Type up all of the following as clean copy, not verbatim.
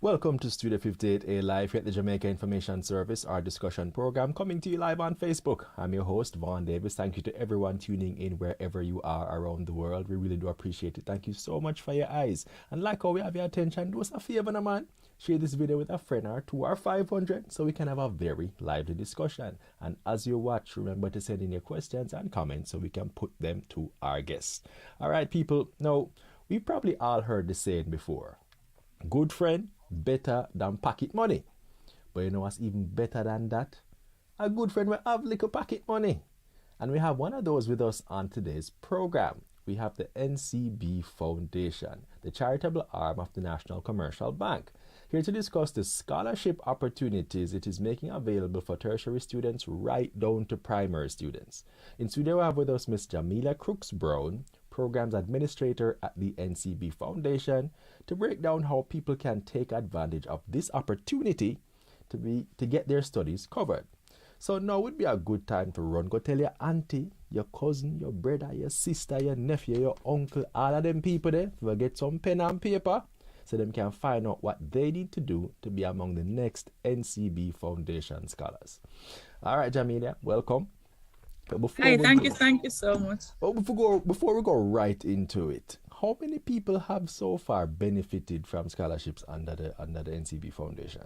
Welcome to Studio 58A Live here at the Jamaica Information Service, our discussion program coming to you live on Facebook. I'm your host, Vaughn Davis. Thank you to everyone tuning in wherever you are around the world. We really do appreciate it. Thank you so much for your eyes. And like how we have your attention, do us a favor, man. Share this video with a friend or two or 500 so we can have a very lively discussion. And as you watch, remember to send in your questions and comments so we can put them to our guests. All right, people. Now, we've probably all heard the saying before. Good friend, better than pocket money. But you know what's even better than that? A good friend will have little pocket money. And we have one of those with us on today's program. We have the N.C.B. Foundation, the charitable arm of the National Commercial Bank, here to discuss the scholarship opportunities it is making available for tertiary students right down to primary students. In studio we have with us Miss Jamelia Crooks-Brown, Programs Administrator at the N.C.B. Foundation, to break down how people can take advantage of this opportunity to get their studies covered. So now would be a good time to run. Go tell your auntie, your cousin, your brother, your sister, your nephew, your uncle, all of them people there, to get some pen and paper so them can find out what they need to do to be among the next N.C.B. Foundation scholars. All right, Jamelia, welcome. Hi, thank you so much. But before we go right into it, how many people have so far benefited from scholarships under the N.C.B. Foundation?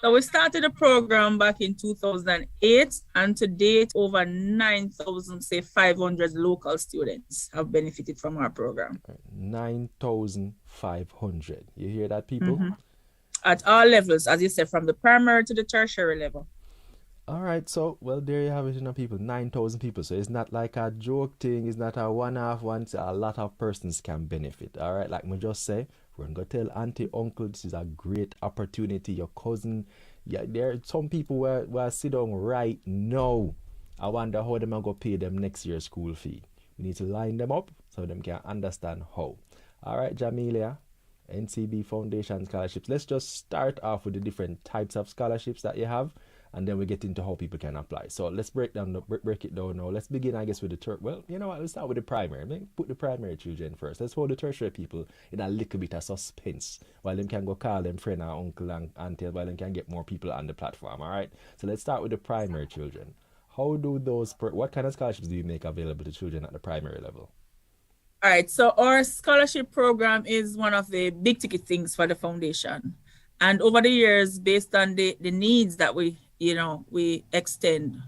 So we started the program back in 2008, and to date, over 9,500 local students have benefited from our program. 9,500. You hear that, people? Mm-hmm. At all levels, as you said, from the primary to the tertiary level. All right, so, well, there you have it, people, 9,000 people. So it's not like a joke thing, it's not a one-off one, so a lot of persons can benefit. All right, like me just say, we're going to tell auntie, uncle, this is a great opportunity, your cousin. Yeah, there are some people where sit down right now. I wonder how them are going to pay them next year's school fee. We need to line them up so them can understand how. All right, Jamelia, N.C.B. Foundation scholarships. Let's just start off with the different types of scholarships that you have, and then we get into how people can apply. So let's break it down now. Let's begin, I guess, with the well, you know what? Let's start with the primary. Put the primary children first. Let's hold the tertiary people in a little bit of suspense while them can go call them friend or uncle and auntie, while them can get more people on the platform. All right. So let's start with the primary children. How do what kind of scholarships do you make available to children at the primary level? All right. So our scholarship program is one of the big ticket things for the foundation. And over the years, based on the needs that we extend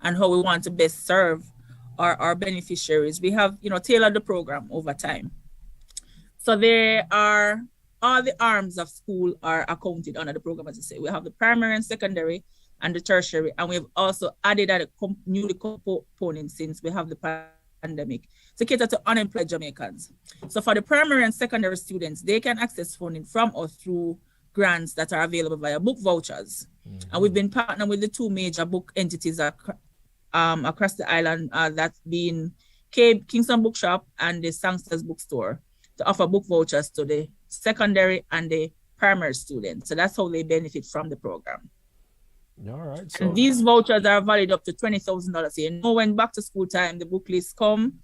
and how we want to best serve our beneficiaries, we have, tailored the program over time. So there are, all the arms of school are accounted under the program, as I say. We have the primary and secondary and the tertiary, and we've also added a new component since we have the pandemic to cater to unemployed Jamaicans. So for the primary and secondary students, they can access funding from or through grants that are available via book vouchers. Mm-hmm. And we've been partnering with the two major book entities across the island, that being Kingston Bookshop and the Sangsters Bookstore, to offer book vouchers to the secondary and the primary students. So that's how they benefit from the program. All right. So and these vouchers are valid up to $20,000 a year. When back to school time, the book lists come,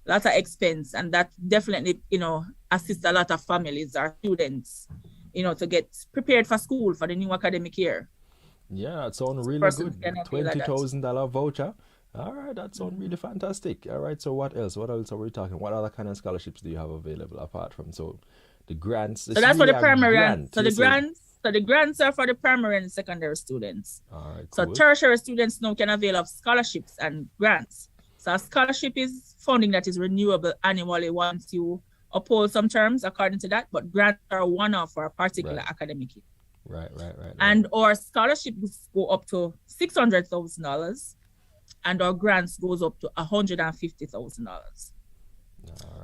a lot of expense, and that definitely, assists a lot of families or students, to get prepared for school for the new academic year. Yeah, that sounds really good. $20,000 voucher. All right, that sounds really fantastic. All right, so what else? What else are we talking? What other kind of scholarships do you have available apart from the grants? So that's for the primary. The grants are for the primary and secondary students. All right, cool. So tertiary students now can avail of scholarships and grants. So a scholarship is funding that is renewable annually once you uphold some terms according to that, but grants are one-off for a particular academic year. Right. And our scholarships go up to $600,000, and our grants goes up to $150,000. All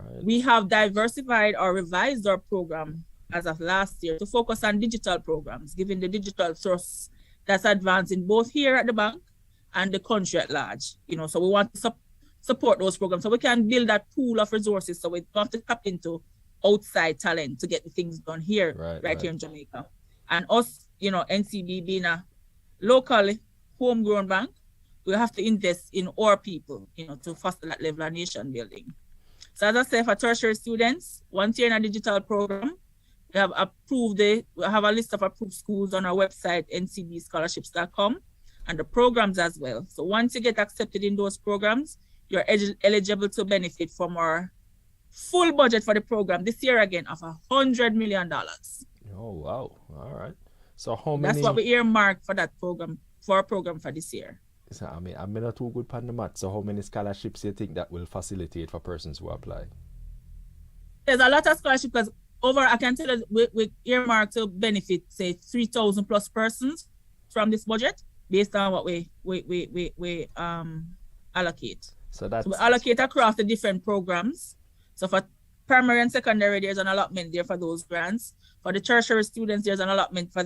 right. We have diversified or revised our program as of last year to focus on digital programs, given the digital source that's advancing both here at the bank and the country at large. So we want to support those programs so we can build that pool of resources, so we don't have to tap into outside talent to get the things done here, right here in Jamaica. And us, N.C.B. being a locally homegrown bank, we have to invest in our people, to foster that level of nation building. So as I say, for tertiary students, once you're in a digital program, We have we have a list of approved schools on our website, ncbscholarships.com, and the programs as well. So once you get accepted in those programs, you're eligible to benefit from our full budget for the program this year again of $100 million. Oh, wow. All right. So how many? That's what we earmarked for that program, for our program for this year. So, I mean, I'm not too good on the math. So how many scholarships do you think that will facilitate for persons who apply? There's a lot of scholarships because I can tell you we earmarked to benefit, say, 3,000 plus persons from this budget based on what we allocate. So we allocate across the different programs. So for primary and secondary, there's an allotment there for those grants. For the tertiary students, there's an allotment for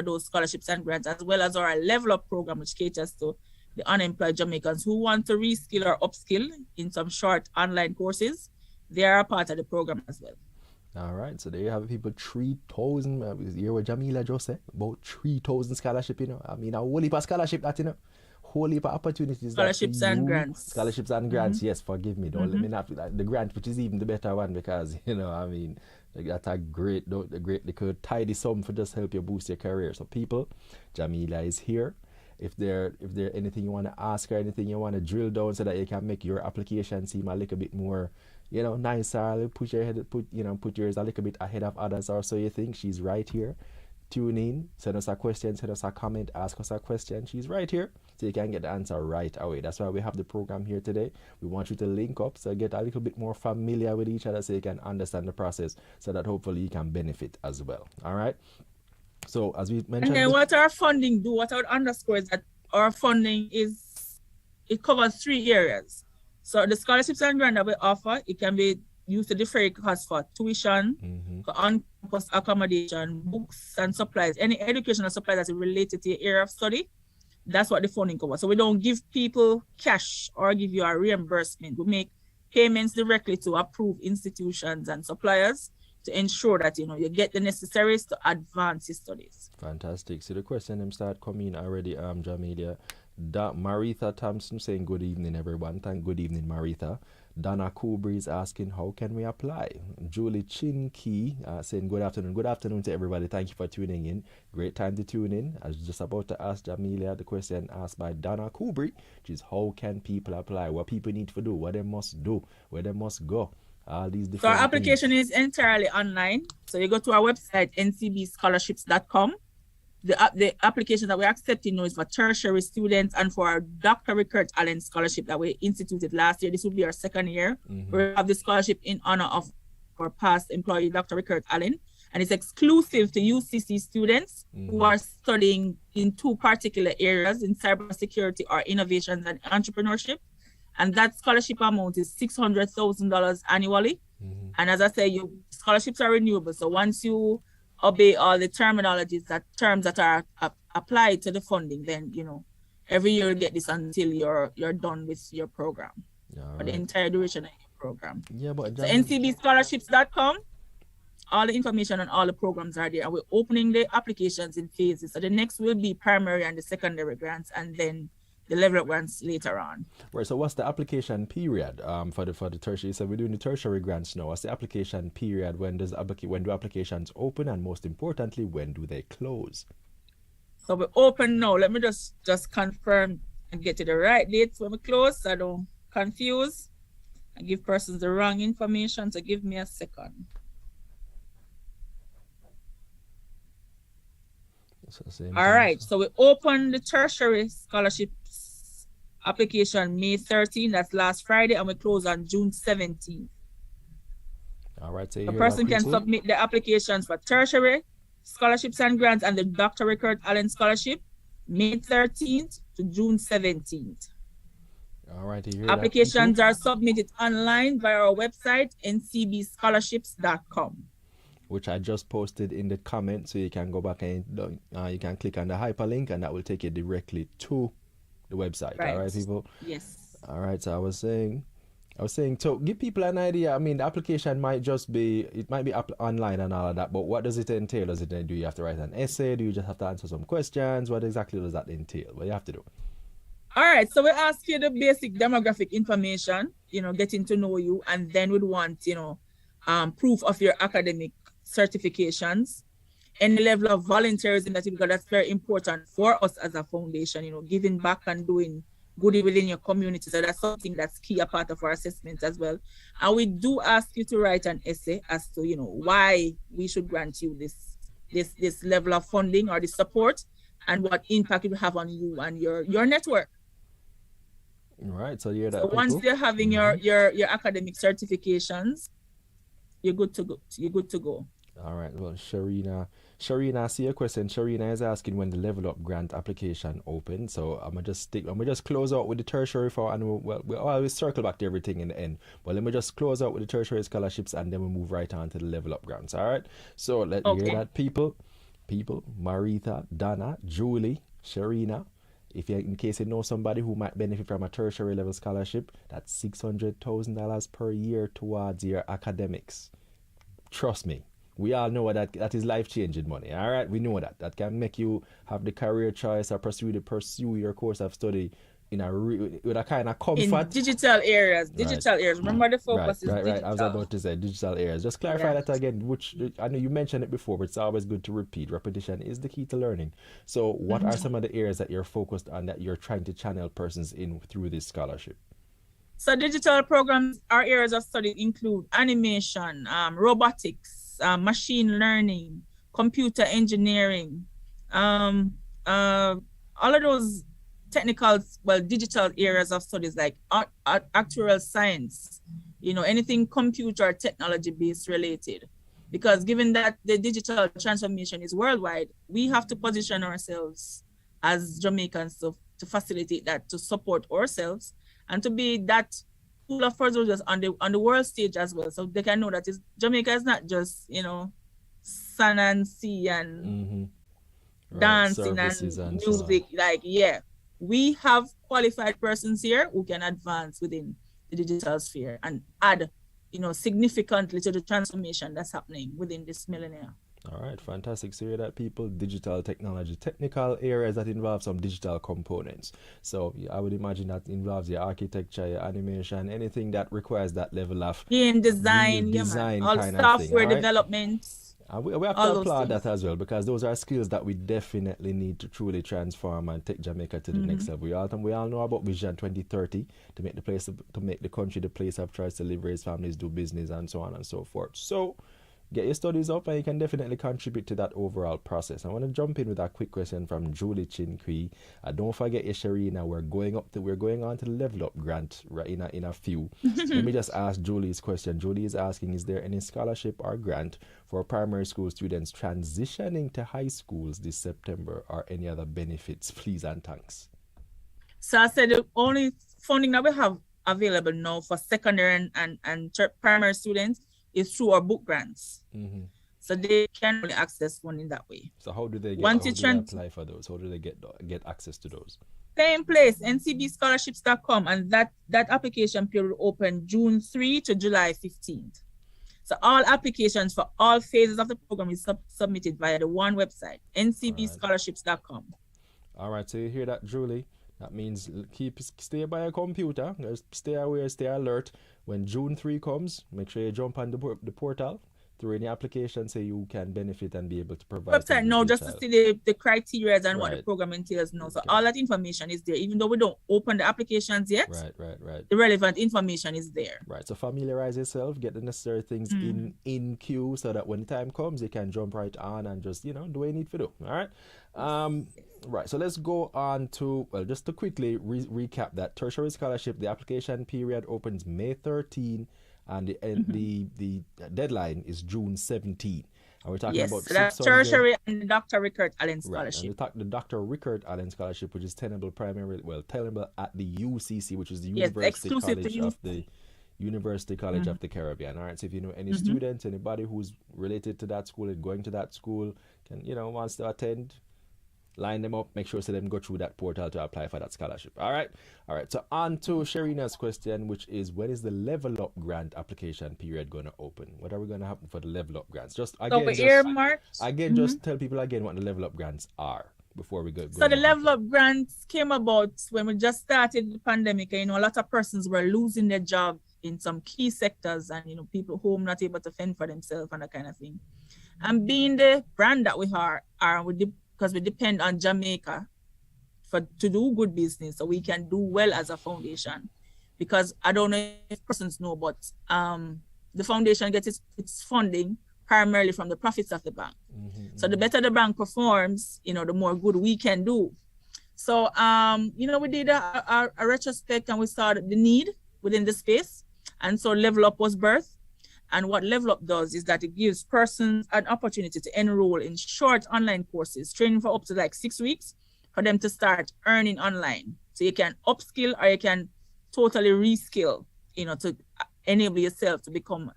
those scholarships and grants, as well as our level up program, which caters to the unemployed Jamaicans who want to reskill or upskill in some short online courses. They are a part of the program as well. All right, so there you have people, 3,000. You hear what Jamelia just said? About 3,000 scholarship, you know. I mean, a whole heap of scholarship that, you know. Whole heap of opportunities. Scholarships and grants. Scholarships and grants, yes, forgive me. Don't let me not the grant, which is even the better one, because, you know, I mean, like, that's a great, they could tidy sum for just help you boost your career. So people, Jamelia is here. If there anything you want to ask her, anything you want to drill down so that you can make your application seem a little bit more, you know, nicer, put yours a little bit ahead of others, or so you think, she's right here. Tune in, send us a question, send us a comment, ask us a question. She's right here, so you can get the answer right away. That's why we have the program here today. We want you to link up, so get a little bit more familiar with each other, so you can understand the process, so that hopefully you can benefit as well. All right. So as we mentioned, and then what our funding do, what I would underscore is that our funding it covers 3 areas. So the scholarships and grant that we offer, it can be used to defray costs for tuition, for on-campus accommodation, books and supplies, any educational supplies that's related to your area of study. That's what the funding covers. So we don't give people cash or give you a reimbursement. We make payments directly to approved institutions and suppliers to ensure that, you know, you get the necessaries to advance your studies. Fantastic. So the question them start coming already, Jamelia. Maritha Thompson saying good evening everyone. Good evening, Maritha. Donna Kubri is asking how can we apply. Julie Chinky saying good afternoon. Good afternoon to everybody. Thank you for tuning in. Great time to tune in. I was just about to ask Jamelia the question asked by Donna Kubri, which is how can people apply? What people need to do, what they must do, where they must go. All these different So our application is entirely online. So you go to our website, ncbscholarships.com. The application that we're accepting now is for tertiary students and for our Dr. Rickert Allen scholarship that we instituted last year. This will be our 2nd year. We have the scholarship in honor of our past employee, Dr. Rickert Allen, and it's exclusive to UCC students who are studying in 2 particular areas, in cybersecurity or innovations and entrepreneurship. And that scholarship amount is $600,000 annually. And as I say, scholarships are renewable. So once you obey all the terms that are applied to the funding, then, you know, every year you get this until you're done with your program for the entire duration of your program. Yeah, but so ncbscholarships.com, all the information on all the programs are there, and we're opening the applications in phases. So the next will be primary and the secondary grants, and then the level up grants later on. Right. So what's the application period for the tertiary? So we're doing the tertiary grants now. What's the application period? When do applications open, and most importantly, when do they close? So we open now. Let me just confirm and get to the right dates when we close, so I don't confuse and give persons the wrong information. So give me a second. All right. So we open the tertiary scholarships application May 13th. That's last Friday, and we close on June 17th. All right. So the person can submit the applications for tertiary scholarships and grants and the Dr. Rickert Allen scholarship May 13th to June 17th. All right. Applications are submitted online via our website, ncbscholarships.com. Which I just posted in the comment, so you can go back and you can click on the hyperlink, and that will take you directly to the website. Right. All right, people? Yes. All right, so I was saying, to give people an idea, I mean, the application might be up online and all of that, but what does it entail? Do you have to write an essay? Do you just have to answer some questions? What exactly does that entail? What do you have to do? All right, so we ask you the basic demographic information, you know, getting to know you, and then we'd want, you know, proof of your academic certifications, any level of volunteerism that you've got, that's very important for us as a foundation, you know, giving back and doing good within your community. So that's something that's key, a part of our assessment as well. And we do ask you to write an essay as to, you know, why we should grant you this level of funding or the support, and what impact it will have on you and your network. Right. So you're that. So once they're having your academic certifications, you're good to go. You're good to go. All right. Well, Sharina, I see a question. Sharina is asking when the Level Up grant application open. So I'm gonna just close out with the tertiary for, and we'll always circle back to everything in the end. But let me just close out with the tertiary scholarships, and then we'll move right on to the Level Up grants. All right. So let me hear that, people, Maritha, Donna, Julie, Sharina. If you, in case you know somebody who might benefit from a tertiary level scholarship, that's $600,000 per year towards your academics. Trust me. We all know that is life-changing money. All right, we know that can make you have the career choice or pursue your course of study in with a kind of comfort. In digital areas. Remember, the focus is digital. Right. I was about to say digital areas. Just clarify that again, which I know you mentioned it before, but it's always good to repeat. Repetition is the key to learning. So what are some of the areas that you're focused on, that you're trying to channel persons in through this scholarship? So digital programs, our areas of study include animation, robotics, machine learning, computer engineering, all of those technical, digital areas of studies, like actuarial science, you know, anything computer technology based related. Because given that the digital transformation is worldwide, we have to position ourselves as Jamaicans to facilitate that, to support ourselves, and to be that pool of resources on the world stage as well, so they can know that Jamaica is not just, you know, sun and sea and dancing and music. We have qualified persons here who can advance within the digital sphere and add, you know, significantly to the transformation that's happening within this millennium. All right, fantastic. So, that people, digital technology, technical areas that involve some digital components. So I would imagine that involves your architecture, your animation, anything that requires that level of game design, all kind software of thing, development. We have to applaud that as well, because those are skills that we definitely need to truly transform and take Jamaica to the next level. We all know about Vision 2030 to make the country the place of choice to live, raise families, do business, and so on and so forth. So get your studies up, and you can definitely contribute to that overall process. I want to jump in with a quick question from Julie Chinqui. Don't forget, Sharina, we're going on to the Level Up grant right in a few. Let me just ask Julie's question. Julie is asking, is there any scholarship or grant for primary school students transitioning to high schools this September, or any other benefits? Please and thanks. So I said the only funding that we have available now for secondary and primary students is through our book grants. So they can only access funding that way. So how do they apply for those? How do they get access to those? Same place, ncbscholarships.com, and that application period will open June 3 to July 15th. So all applications for all phases of the program is submitted via the one website, ncbscholarships.com. All right, so you hear that, Julie? That means stay by your computer, stay aware, stay alert. When June 3 comes, make sure you jump on the portal through any application so you can benefit and be able to provide. Website no, just to see the criteria and what the program entails now. So all that information is there, even though we don't open the applications yet. Right. The relevant information is there. Right. So familiarize yourself, get the necessary things in queue, so that when the time comes, you can jump right on and just, you know, do what you need to do. All right. Right, so let's go on to, just to quickly recap that tertiary scholarship, the application period opens May 13 and the deadline is June 17. And we're talking about that's tertiary and the Dr. Rickert Allen Scholarship. Right, and the Dr. Rickert Allen Scholarship, which is tenable at the UCC, which is the University College of the Caribbean. All right, so if you know any students, anybody who's related to that school and going to that school, wants to attend, line them up, make sure them go through that portal to apply for that scholarship. All right. So on to Sharina's question, which is, when is the Level Up grant application period going to open? What are we going to happen for the Level Up grants? Just tell people again what the Level Up grants are before we go. So the Level Up grants came about when we just started the pandemic. A lot of persons were losing their job in some key sectors, and people home not able to fend for themselves and that kind of thing. And being the brand that we are because we depend on Jamaica to do good business, so we can do well as a foundation. Because I don't know if persons know, but the foundation gets its funding primarily from the profits of the bank. So the better the bank performs, the more good we can do. So, we did a retrospect and we saw the need within the space. And so Level Up was birthed. And what Level Up does is that it gives persons an opportunity to enroll in short online courses, training for up to like 6 weeks for them to start earning online. So you can upskill or you can totally reskill, to enable yourself to become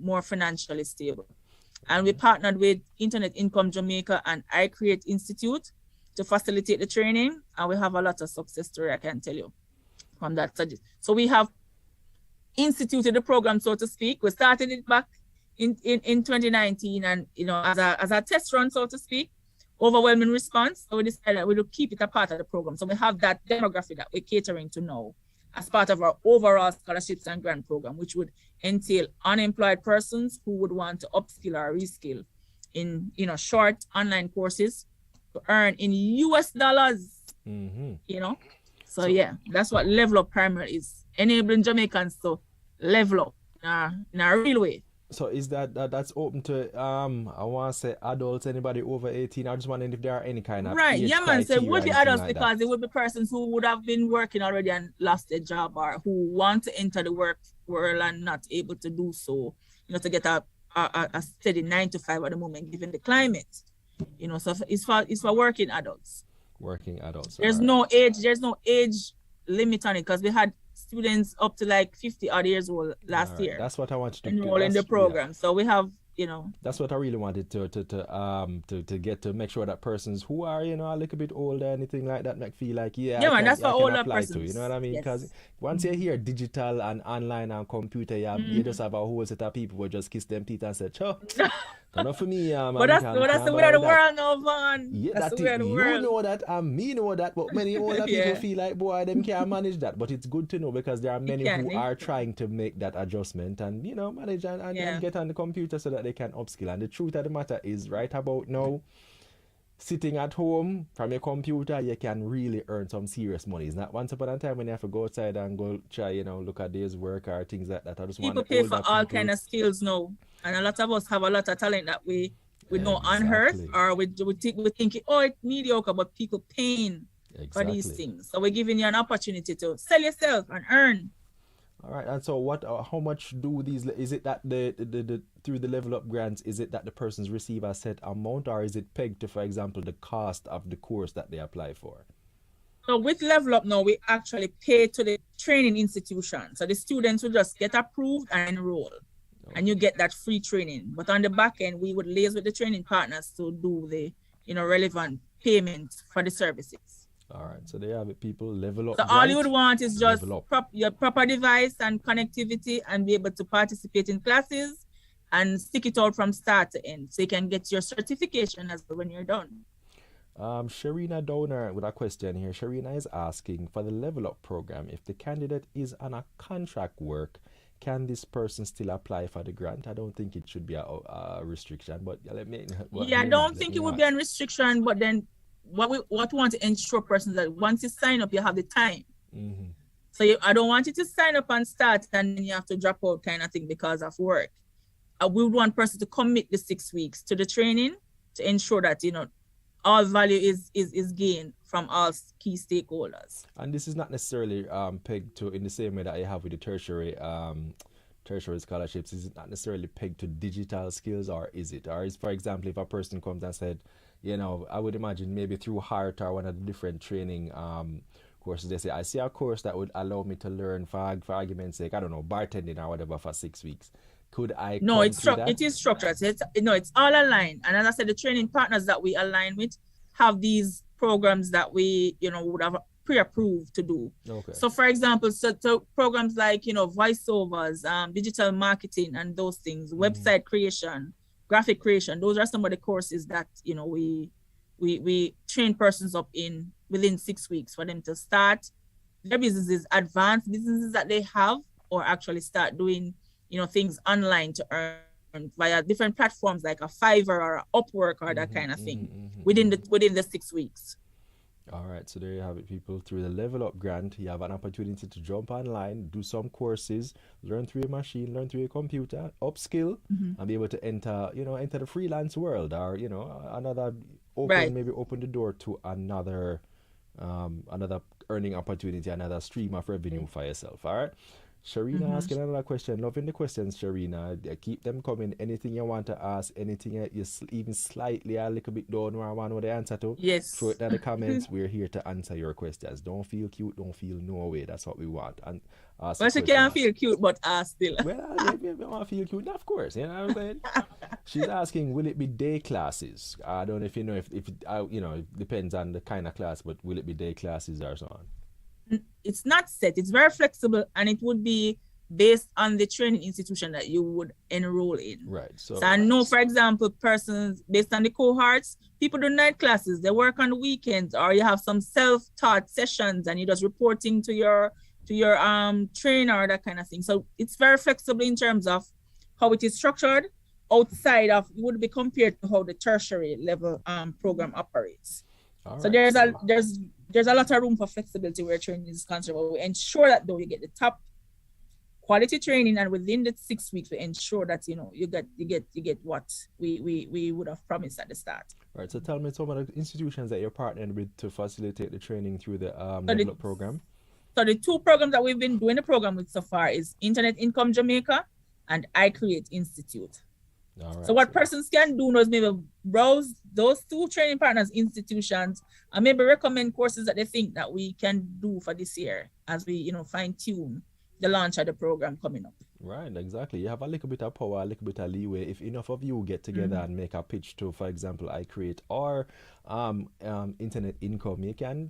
more financially stable. And we partnered with Internet Income Jamaica and I Create Institute to facilitate the training. And we have a lot of success story, I can tell you, from that. So we have instituted the program, so to speak. We started it back in 2019 and, as a test run, so to speak, overwhelming response. So we decided that we will keep it a part of the program. So we have that demographic that we're catering to now as part of our overall scholarships and grant program, which would entail unemployed persons who would want to upskill or reskill in, short online courses to earn in US dollars, So yeah, that's what Level Up primarily is, enabling Jamaicans to level up in a real way. So is that's open to I want to say adults, anybody over 18? I just wondering if there are any kind of right. Yeah, man. So it would be adults like because it would be persons who would have been working already and lost their job, or who want to enter the work world and not able to do so. To get a steady 9 to 5 at the moment, given the climate. So it's for working adults. Working adults. There's no age limit on it because we had students up to like 50 odd years old last year. That's what I wanted to enroll in the program. Yeah. So we have, That's what I really wanted to get to make sure that persons who are, a little bit older, anything like that, might feel like, man, that's for older persons. To, you know what I mean? Because once you hear digital and online and computer, you just have a whole set of people who just kiss them teeth and say, "Cho, enough for me." But that's the way of the world now, Vaughn. Yeah, that's the way of the world. You know that, and me know that, but many older people feel like, boy, them can't manage that. But it's good to know because there are many who are trying to make that adjustment and, manage and get on the computer so that they can upskill. And the truth of the matter is, right about now, sitting at home from your computer, you can really earn some serious money. It's not once upon a time when you have to go outside and go try, look at day's work or things like that. I just people pay for all kind of skills now. And a lot of us have a lot of talent that we know unearth, or we think, it's mediocre, but people paying for these things. So we're giving you an opportunity to sell yourself and earn. All right, and so how much do these, is it that the through the Level Up grants, is it that the persons receive a set amount, or is it pegged to, for example, the cost of the course that they apply for? So with Level Up now, we actually pay to the training institution. So the students will just get approved and enroll, and you get that free training. But on the back end, we would liaise with the training partners to do the, relevant payments for the services. All right, so there have it, people. Level Up. So all you would want is just your proper device and connectivity and be able to participate in classes and stick it out from start to end, so you can get your certification as well when you're done. Sharina Donor with a question here. Sharina is asking, for the Level Up program, if the candidate is on a contract work, can this person still apply for the grant? I don't think it should be a restriction, but let me. I don't think it would be a restriction, but then what we want to ensure persons that once you sign up, you have the time. Mm-hmm. So I don't want you to sign up and start and then you have to drop out kind of thing because of work. We would want person to commit the 6 weeks to the training to ensure that, all value is gained from all key stakeholders. And this is not necessarily pegged to, in the same way that you have with the tertiary scholarships, is it not necessarily pegged to digital skills, or is it? Or is, for example, if a person comes and said, I would imagine maybe through HEART or one of the different training courses, they say, I see a course that would allow me to learn, for argument's sake, I don't know, bartending or whatever for 6 weeks. Could I? No, it is structured. It's all aligned. And as I said, the training partners that we align with have these programs that we, would have pre-approved to do. Okay. So for example, so programs like, voiceovers, digital marketing and those things, website creation, graphic creation, those are some of the courses that, we train persons up in within 6 weeks for them to start their businesses, advanced businesses that they have, or actually start doing, things online to earn via different platforms like a Fiverr or a Upwork or that kind of thing within the 6 weeks. All right, so there you have it, people. Through the Level Up grant, you have an opportunity to jump online, do some courses, learn through a machine, learn through a computer, upskill, and be able to enter the freelance world, or another maybe open the door to another earning opportunity, another stream of revenue for yourself. All right. Sharina asking another question. Loving the questions, Sharina. Keep them coming. Anything you want to ask, anything you even slightly a little bit don't want to know the answer to, yes, throw it in the comments. We're here to answer your questions. Don't feel cute, don't feel no way. That's what we want. And ask well, she can't feel cute, but ask still. Well, I want to feel cute, of course. You know what I'm saying? She's asking, will it be day classes? I don't know if you know if it depends on the kind of class, but will it be day classes or so on? It's not set. It's very flexible, and it would be based on the training institution that you would enroll in. Right. So I know, for example, persons based on the cohorts, people do night classes. They work on the weekends, or you have some self-taught sessions, and you just reporting to your trainer or that kind of thing. So it's very flexible in terms of how it is structured. Outside of, it would be compared to how the tertiary level program operates. All so right. There's a lot of room for flexibility where training is concerned. But we ensure that though you get the top quality training, and within the 6 weeks we ensure that you get what we would have promised at the start. All right. So tell me some of the institutions that you're partnered with to facilitate the training through the Level Up program. So the two programs that we've been doing the program with so far is Internet Income Jamaica and I Create Institute. All right, so what persons can do is maybe browse those two training partners institutions and maybe recommend courses that they think that we can do for this year as we fine tune the launch of the program coming up. Right, exactly. You have a little bit of power, a little bit of leeway. If enough of you get together and make a pitch to, for example, I Create or Internet Income,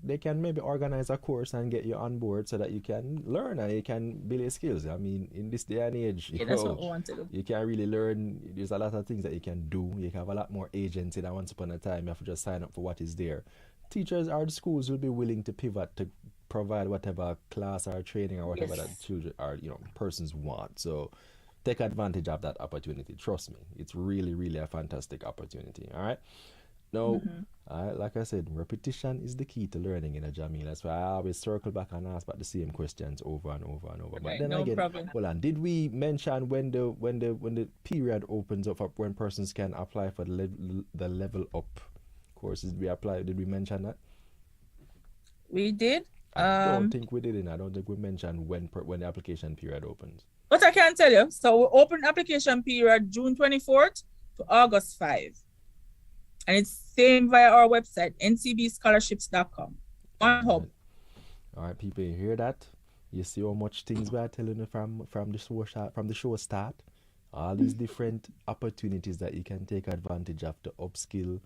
they can maybe organize a course and get you on board so that you can learn and you can build your skills. I mean, in this day and age, that's what we want to do. You can really learn. There's a lot of things that you can do. You have a lot more agency than once upon a time. You have to just sign up for what is there. Teachers or the schools will be willing to pivot to provide whatever class or training or whatever that children or persons want. So take advantage of that opportunity. Trust me, it's really, really a fantastic opportunity. All right. Now, like I said, repetition is the key to learning in a Jamelia. That's why I always circle back and ask about the same questions over and over and over. Okay, but then no again, problem. hold on. Did we mention when the period opens up when persons can apply for the Level Up courses? Did we mention that? We did. I don't think we did. I don't think we mentioned when the application period opens. But I can tell you. So we open application period June 24th to August 5. And it's same via our website, ncbscholarships.com. On hub. All right, people, you hear that? You see how much things we are telling you from the show start? All these different opportunities that you can take advantage of to upskill,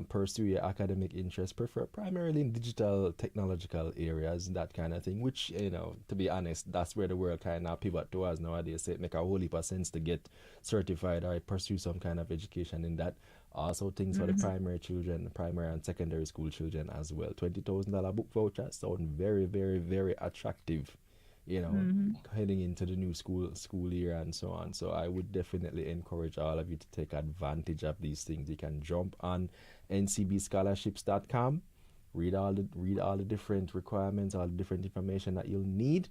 pursue your academic interests, prefer primarily in digital technological areas, that kind of thing, which, to be honest, that's where the world kind of pivot towards nowadays. So it make a whole heap of sense to get certified or pursue some kind of education in that. Also things for the primary and secondary school children as well. $20,000 book voucher sound very, very, very attractive, heading into the new school year and so on. So I would definitely encourage all of you to take advantage of these things. You can jump on ncbscholarships.com, read all the different requirements, all the different information that you'll need.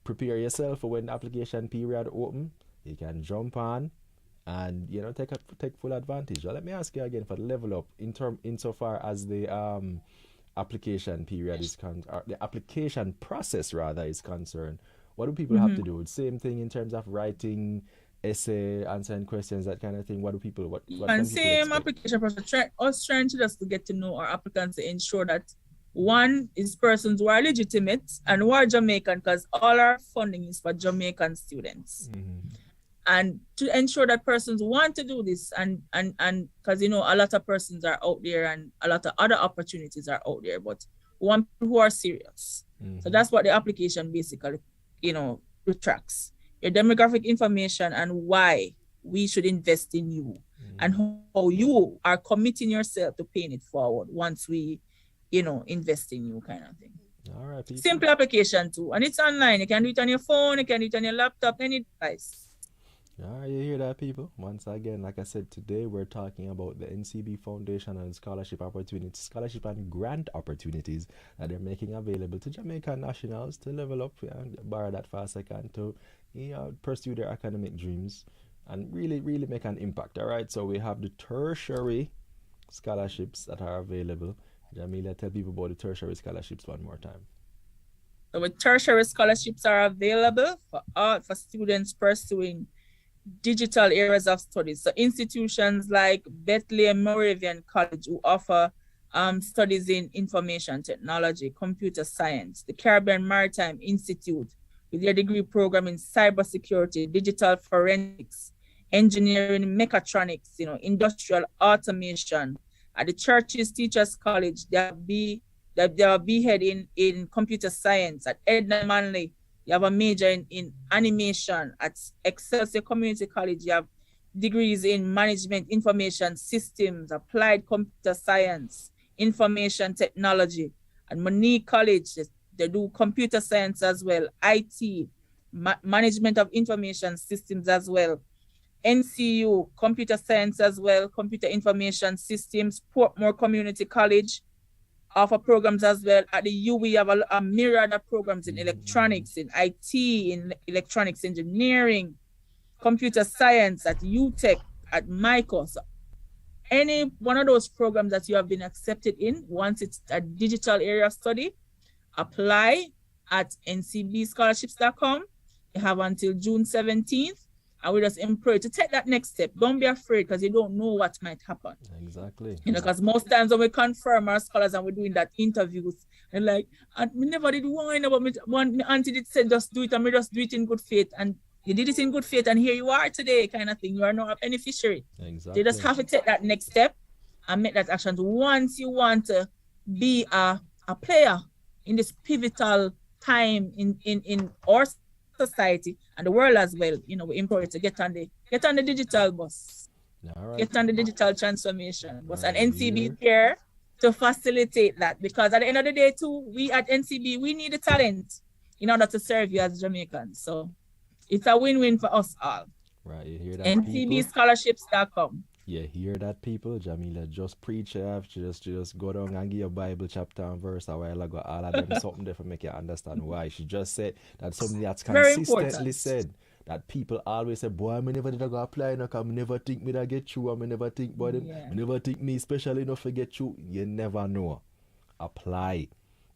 Prepare yourself for when the application period open. You can jump on and take full advantage. Well, let me ask you again, for the Level Up, insofar as the application period is the application process rather is concerned, what do people have to do? Same thing in terms of writing essay, answering questions, that kind of thing. What do people what and same application process, us trying to just to get to know our applicants to ensure that one is persons who are legitimate and who are Jamaican, because all our funding is for Jamaican students. And to ensure that persons want to do this, and because a lot of persons are out there and a lot of other opportunities are out there, but one who are serious. So that's what the application basically tracks your demographic information and why we should invest in you, and how you are committing yourself to paying it forward once we invest in you, kind of thing. All right, people. Simple application too, and it's online. You can do it on your phone, you can do it on your laptop, any device. Yeah, you hear that, people? Once again, like I said, today we're talking about the N.C.B Foundation and scholarship opportunities, scholarship and grant opportunities that they're making available to Jamaican nationals to level up and borrow that for a second to, pursue their academic dreams and really, really make an impact. All right, so we have the tertiary scholarships that are available. Jamelia, tell people about the tertiary scholarships one more time. So with tertiary scholarships are available for students pursuing digital areas of studies. So institutions like Bethlehem Moravian College, who offer studies in information technology, computer science, the Caribbean Maritime Institute with their degree program in cybersecurity, digital forensics, engineering, mechatronics, industrial automation. At the Churches Teachers College, there are B-head in computer science. At Edna Manley, you have a major in animation. At Excelsior Community College, you have degrees in management, information systems, applied computer science, information technology. At Monique College, they do computer science as well, IT, management of information systems as well. NCU, computer science as well, computer information systems. Portmore Community College offer programs as well. At the U, we have a myriad of programs in electronics, in IT, in electronics engineering, computer science, at UTech, at MICO. So any one of those programs that you have been accepted in, once it's a digital area of study, apply at ncbscholarships.com. You have until June 17th. And we just implore you to take that next step. Don't be afraid, because you don't know what might happen. Exactly. Because most times when we confirm our scholars and we're doing that interviews, and like, and we never did one about me. One auntie did say just do it, and we just do it in good faith. And you did it in good faith, and here you are today, kind of thing. You are now a beneficiary. Exactly. You just have to take that next step and make that action. Once you want to be a player in this pivotal time in our society and the world as well, we implore you to get on the digital bus. All right. Get on the digital transformation bus. And N.C.B is here to facilitate that, because at the end of the day too, we at N.C.B, we need the talent in order to serve you as Jamaicans. So it's a win-win for us all. Right, you hear that, ncbscholarships.com. You hear that, people? Jamelia just preach. She just go down and give a Bible chapter and verse a while ago. All of them something there for make you understand why. She just said that something that's consistently said. That people always say, boy, I never did go apply, I never think me that get through, I never think about them, I never think me special enough to get through. You never know. Apply.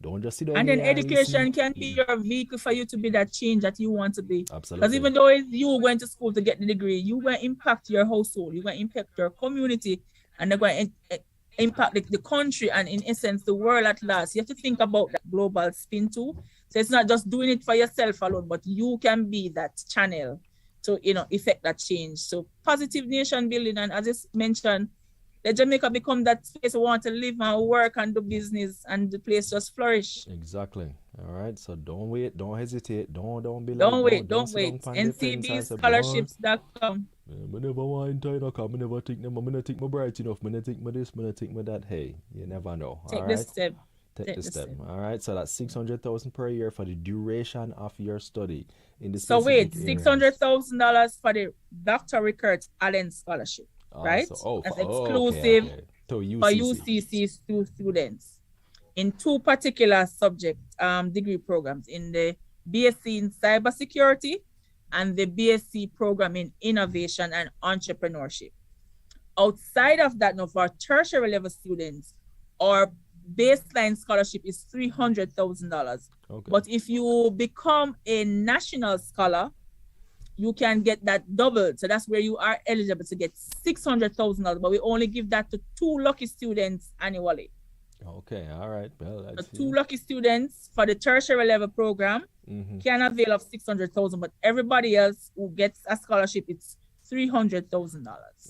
Don't just sit down. And then education can be your vehicle for you to be that change that you want to be. Absolutely. Because even though it's you going to school to get the degree, you going to impact your household, you going to impact your community, and they're going to impact the country and, in essence, the world at large. You have to think about that global spin too. So it's not just doing it for yourself alone, but you can be that channel to, effect that change. So positive nation building, and as I mentioned, let Jamaica become that space we want to live and work and do business, and the place just flourish. Exactly. All right. So don't wait, don't hesitate, don't be like, don't wait. ncbscholarships.com. I never want to, I never think my bright enough, I think my this, I think my that. Hey, you never know. Take the step. Take the step. All right. So that's 600,000 per year for the duration of your study in the. So wait, $600,000 for the Dr. Rickert Allen Scholarship. Right? That's exclusive for UCC students in two particular subject degree programs, in the BSc in cybersecurity and the BSc program in innovation and entrepreneurship. Outside of that, now for tertiary level students, our baseline scholarship is $300,000. Okay. But if you become a national scholar, you can get that doubled. So that's where you are eligible to get $600,000, but we only give that to 2 lucky students annually. Okay, all right. Well, the 2 lucky students for the tertiary level program can avail of $600,000, but everybody else who gets a scholarship, it's $300,000.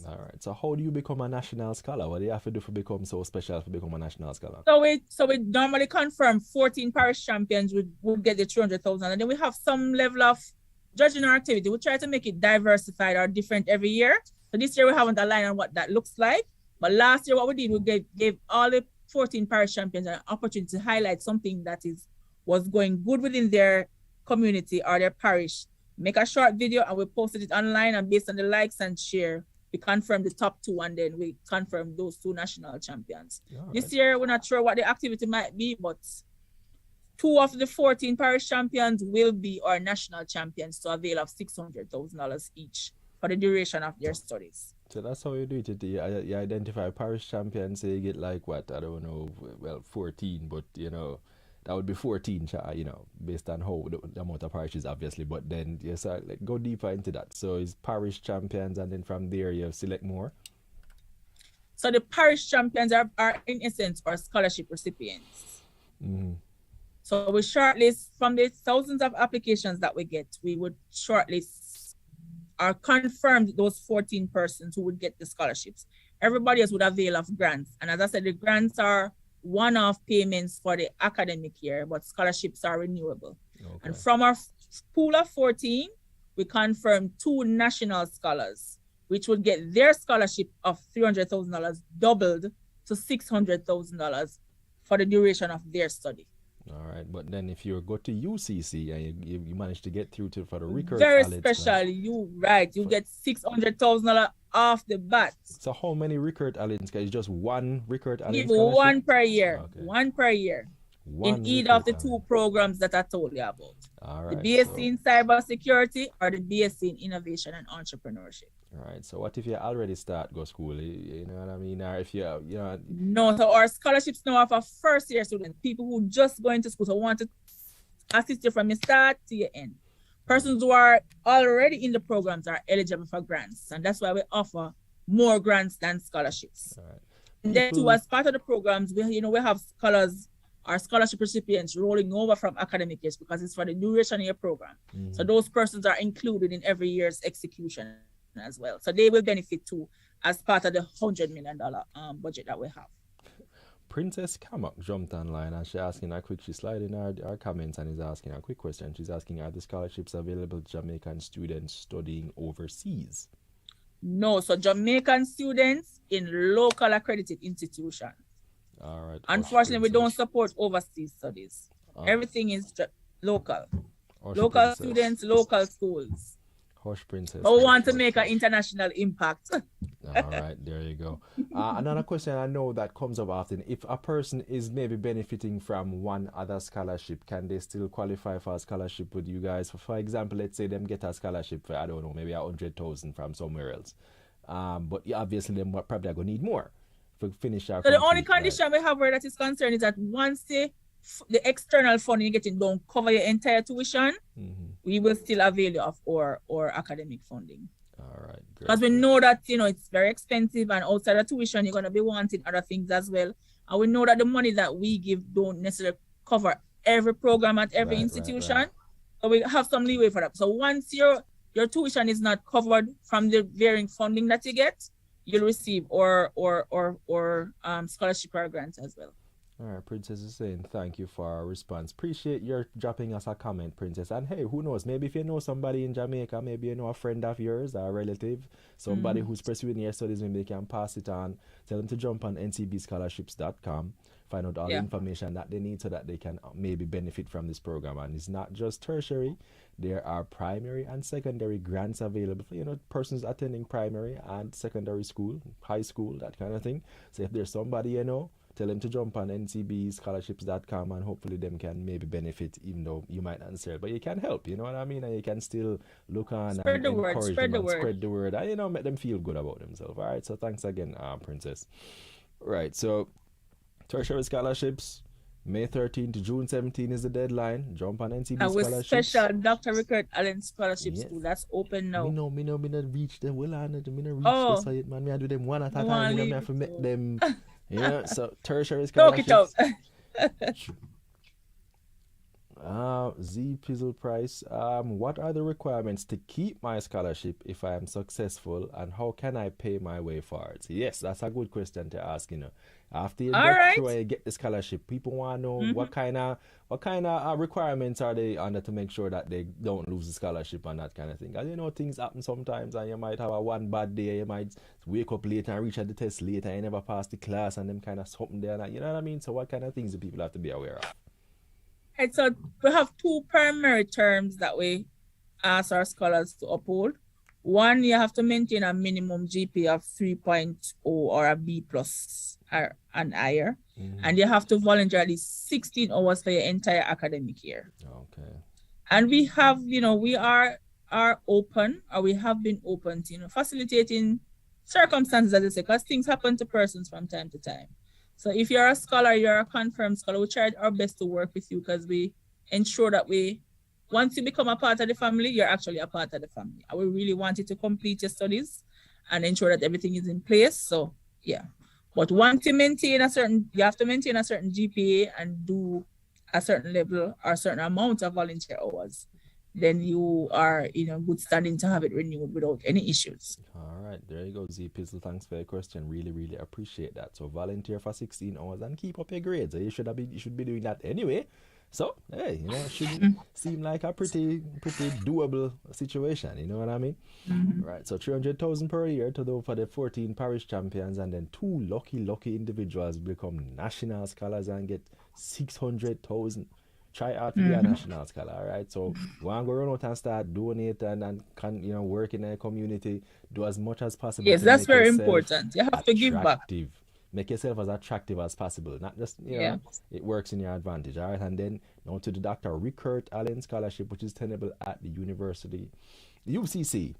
All right. So how do you become a national scholar? What do you have to do to become so special to become a national scholar? So we normally confirm 14 parish champions would get the $300,000, and then we have some level of judging our activity. We try to make it diversified or different every year. So this year we haven't aligned on what that looks like. But last year what we did, we gave all the 14 parish champions an opportunity to highlight something that was going good within their community or their parish make a short video, and we posted it online, and based on the likes and share, we confirm the top 2, and then we confirm those 2 national champions. This year, we're not sure what the activity might be, but 2 of the 14 parish champions will be our national champions to avail of $600,000 each for the duration of their studies. So that's how you do it. You identify parish champions, so you get like what, I don't know, well, 14, but that would be 14, based on how the amount of parishes, obviously. But then go deeper into that. So it's parish champions, and then from there you select more. So the parish champions are in essence our scholarship recipients. Mm-hmm. So we shortlist from the thousands of applications that we get. We would shortlist or confirm those 14 persons who would get the scholarships. Everybody else would avail of grants. And as I said, the grants are one-off payments for the academic year, but scholarships are renewable. Okay. And from our pool of 14, we confirmed 2 national scholars, which would get their scholarship of $300,000 doubled to $600,000 for the duration of their study. All right, but then if you go to UCC and you manage to get through for the Rickert very special, you get $600,000 off the bat. So how many Rickert Alliance? It's just one Rickert Alliance? One per year. Okay. One per year. In either of the 2 programs that I told you about. All right, the BSc in cybersecurity or the BSc in innovation and entrepreneurship. All right. So what if you already start go school? You know what I mean? Or if No, so our scholarships now are for first year students, people who just go into school, so want to assist you from your start to your end. Persons who are already in the programs are eligible for grants, and that's why we offer more grants than scholarships. All right. And then too, as part of the programs, we have scholars, our scholarship recipients rolling over from academic years because it's for the duration of your program. Mm-hmm. So those persons are included in every year's execution as well. So they will benefit too as part of the $100 million budget that we have. Princess Kamak jumped online and she's sliding our comments and is asking a quick question. She's asking, are the scholarships available to Jamaican students studying overseas? No, so Jamaican students in local accredited institutions. All right. Unfortunately, we don't support overseas studies. Everything is local. Local students, local schools. Hush, Princess. I want to make an international impact. All right, there you go. Another question I know that comes up often. If a person is maybe benefiting from one other scholarship, can they still qualify for a scholarship with you guys? For example, let's say them get a scholarship for, I don't know, maybe 100,000 from somewhere else. But obviously, them probably are going to need more to finish our. So the only condition we have where that is concerned is that once the external funding you're getting don't cover your entire tuition, we will still avail you of our academic funding. All right. Because we know that, it's very expensive, and outside of tuition, you're going to be wanting other things as well. And we know that the money that we give don't necessarily cover every program at every institution. Right. So we have some leeway for that. So once your tuition is not covered from the varying funding that you get, you'll receive or scholarship or grants as well. All right, Princess is saying thank you for our response. Appreciate your dropping us a comment, Princess. And hey, who knows? Maybe if you know somebody in Jamaica, maybe you know a friend of yours or a relative, somebody who's pursuing your studies, maybe they can pass it on. Tell them to jump on ncbscholarships.com, find out all the information that they need so that they can maybe benefit from this program. And it's not just tertiary. There are primary and secondary grants available for, persons attending primary and secondary school, high school, that kind of thing. So if there's somebody tell them to jump on ncbscholarships.com and hopefully them can maybe benefit, even though you might not answer it. But you can help, you know what I mean? And you can still look on spread and the word, encourage spread them the and word. Spread the word and, make them feel good about themselves. All right, so thanks again, Princess. Right, so tertiary scholarships, May 13 to June 17 is the deadline. Jump on NCB and with scholarships. special Dr. Rickert Allen scholarships too. That's open now. Me no reach them. Well, I reach the site, man. Me I do them one at a time. Me have to make them. Yeah, so tertiary scholarships. Talk it out. Z Pizzle Price. What are the requirements to keep my scholarship if I am successful, and how can I pay my way forward? So yes, that's a good question to ask. After you get through and you get the scholarship, people want to know what kind of requirements are they under to make sure that they don't lose the scholarship and that kind of thing. And things happen sometimes, and you might have a one bad day. You might wake up late and reach at the test late, and you never pass the class, and them kind of something there. You know what I mean? So what kind of things do people have to be aware of? Right, so we have 2 primary terms that we ask our scholars to uphold. One, you have to maintain a minimum GPA of 3.0 or a B plus or and higher. And you have to volunteer at least 16 hours for your entire academic year. Okay. And we have, we are open, or we have been open to, facilitating circumstances, as I say, because things happen to persons from time to time. So if you're a scholar, you're a confirmed scholar, we try our best to work with you, because we ensure that once you become a part of the family, you're actually a part of the family. And we really want you to complete your studies and ensure that everything is in place. So yeah. But once you you have to maintain a certain GPA and do a certain level or a certain amount of volunteer hours, then you are in good standing to have it renewed without any issues. All right, there you go, Z Pizzle. Thanks for your question. Really, really appreciate that. So volunteer for 16 hours and keep up your grades. You should be doing that anyway. So hey, it shouldn't seem like a pretty doable situation. You know what I mean? Right. So 300,000 per year for the 14 parish champions, and then 2 lucky individuals become national scholars and get 600,000. Try out to be a national scholar, all right? So go and go run out and start donating and work in a community. Do as much as possible. Yes, that's very important. You have to give back. Make yourself as attractive as possible. Not just, it works in your advantage, all right? And then on to the Dr. Rickert Allen Scholarship, which is tenable at the University, UCC.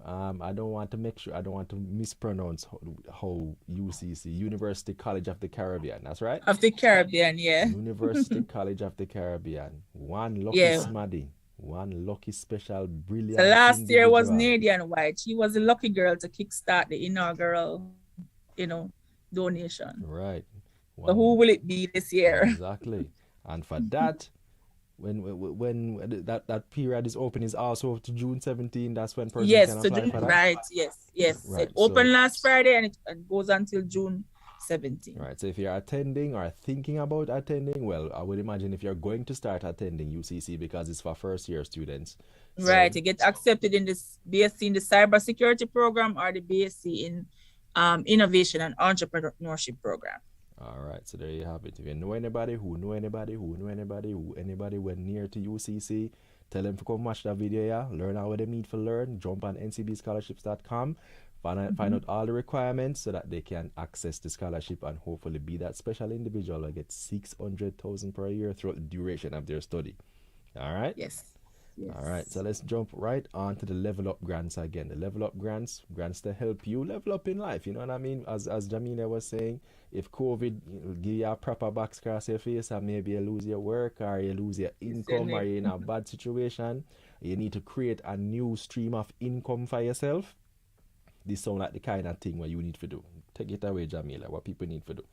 I don't want to mispronounce how UCC, University College of the Caribbean. That's right. Of the Caribbean, yeah. University College of the Caribbean. One lucky smaddy, one lucky special brilliant. The last year was Nadian White. She was a lucky girl to kickstart the inaugural, donation. Right. So who will it be this year? Exactly. And for that, when that period is open, is also to June 17. That's when persons can apply for that. Right. Yes. Right. It opened last Friday and it goes until June 17. Right. So if you're attending or thinking about attending, well, I would imagine if you're going to start attending UCC, because it's for first year students. Right. To get accepted in this BSc in the cybersecurity program or the BSc in innovation and entrepreneurship program. All right, so there you have it. If you know anybody who went near to UCC, tell them to come watch that video, yeah. Learn how they need to learn. Jump on ncbscholarships.com, find out all the requirements so that they can access the scholarship and hopefully be that special individual that gets 600,000 per year throughout the duration of their study. All right? Yes. All right, so let's jump right on to the level up grants again. The level up grants to help you level up in life. You know what I mean? As Jamelia was saying, if COVID give you a proper box across your face and maybe you lose your work or you lose your income or you're in a bad situation, you need to create a new stream of income for yourself. This sounds like the kind of thing what you need to do. Take it away, Jamelia, what people need to do.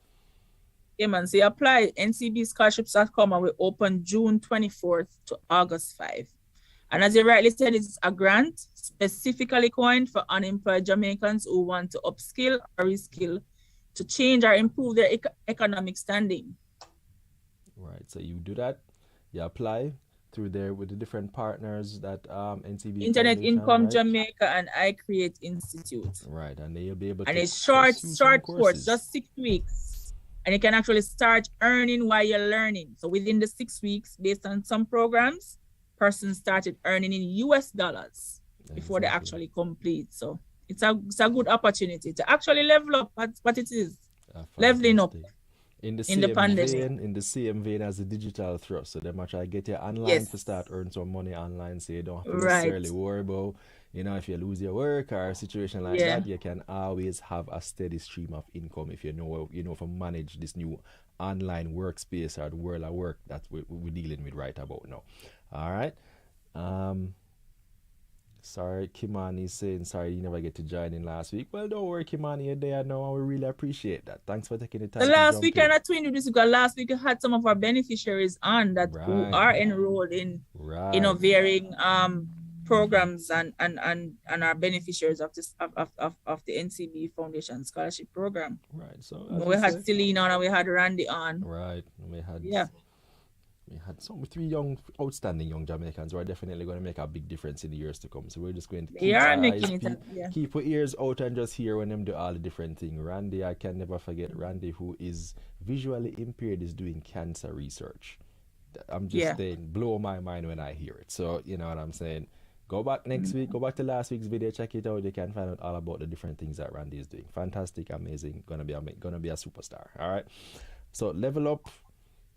Yeah, man. So you apply ncbscholarships.com and we open June 24th to August 5. And as you rightly said, it's a grant specifically coined for unemployed Jamaicans who want to upskill or reskill to change or improve their economic standing. Right. So you do that. You apply through there with the different partners that N.C.B. Internet Income Jamaica and I Create Institute. Right. And then you'll be able to. And it's short course, just 6 weeks. And you can actually start earning while you're learning. So within the 6 weeks, based on some programs, persons started earning in US dollars before they actually complete. So it's a good opportunity to actually level up. That's what it is. Leveling up in the same vein as the digital thrust. So they might try to get you online to start earn some money online, so you don't have to necessarily worry about, if you lose your work or a situation like that, you can always have a steady stream of income if you know to manage this new online workspace or the world of work that we're dealing with right about now. All right. Sorry, Kimani is saying sorry you never get to join in last week. Well, don't worry, Kimani, you're there now, and we really appreciate that. Thanks for taking the time. The last week I twin you this because last week we had some of our beneficiaries on that who are enrolled in varying programs and are beneficiaries of this of the N.C.B. Foundation Scholarship Program. Right. So we had Celine on and we had Randy on. Right. We had some 3 outstanding young Jamaicans who are definitely going to make a big difference in the years to come. So we're just going to keep our ears out and just hear when them do all the different things. Randy, I can never forget Randy, who is visually impaired, is doing cancer research. I'm just saying, blow my mind when I hear it. So you know what I'm saying. Go back next week. Go back to last week's video. Check it out. You can find out all about the different things that Randy is doing. Fantastic, amazing. Gonna be a superstar. All right. So level up.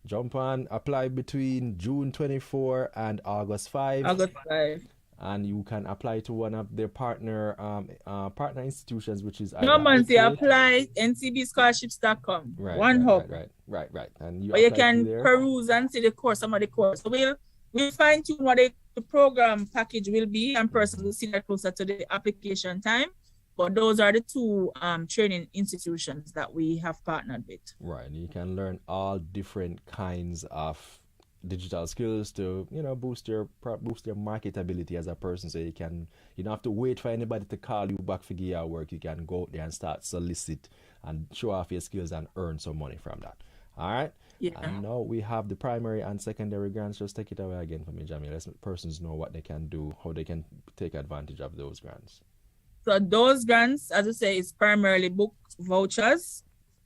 Jump on. Apply between June 24 and August 5. August 5. And you can apply to one of their partner institutions, which is no man, you apply ncbscholarships.com. Right, one hub. Right. And you can peruse and see the course, some of the course. So we'll fine tune what the program package will be, and person will see that closer to the application time. But those are the two training institutions that we have partnered with. Right, and you can learn all different kinds of digital skills to boost your marketability as a person. So you don't have to wait for anybody to call you back for your work. You can go out there and start solicit and show off your skills and earn some money from that. All right. Yeah. And now we have the primary and secondary grants. Just take it away again for me, Jamelia. Let persons know what they can do, how they can take advantage of those grants. So those grants, as I say, is primarily book vouchers